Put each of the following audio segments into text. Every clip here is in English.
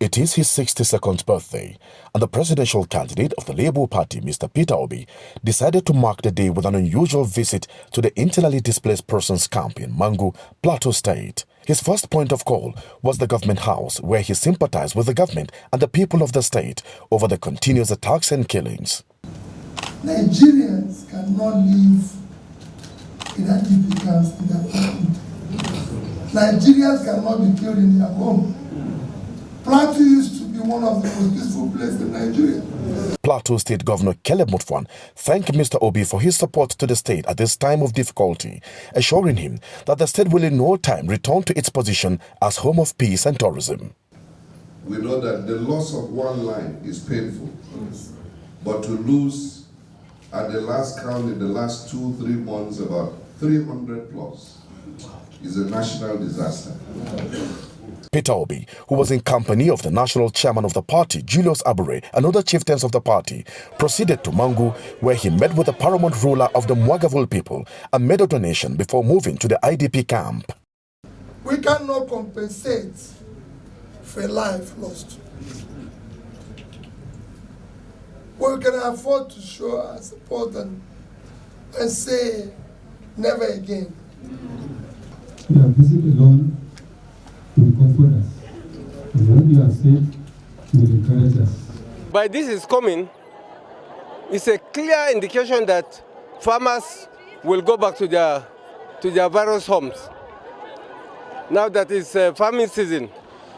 It is his 62nd birthday, and the presidential candidate of the Labour Party, Mr. Peter Obi, decided to mark the day with an unusual visit to the internally displaced persons camp in Mangu, Plateau State. His first point of call was the government house, where he sympathized with the government and the people of the state over the continuous attacks and killings. Nigerians cannot live in IDP camps in their home. Nigerians cannot be killed in their home. Plateau used to be one of the most peaceful places in Nigeria. Plateau State Governor Caleb Mutfwang thanked Mr. Obi for his support to the state at this time of difficulty, assuring him that the state will in no time return to its position as home of peace and tourism. We know that the loss of one life is painful, but to lose at the last count in the last 2-3 months about 300 plus is a national disaster. Peter Obi, who was in company of the national chairman of the party, Julius Abure, and other chieftains of the party, proceeded to Mangu, where he met with the paramount ruler of the Mwagavul people and made a donation before moving to the IDP camp. We cannot compensate for a life lost. We can afford to show our support and say never again. We are visiting alone to comfort us. And when you are safe, you will encourage us. By this is coming, it's a clear indication that farmers will go back to their various homes. Now that it's farming season.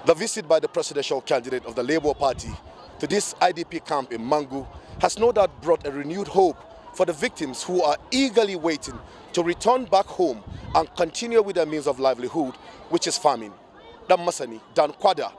The visit by the presidential candidate of the Labour Party to this IDP camp in Mangu has no doubt brought a renewed hope for the victims who are eagerly waiting to return back home and continue with their means of livelihood, which is farming. Dan Masani, Dan Kwada,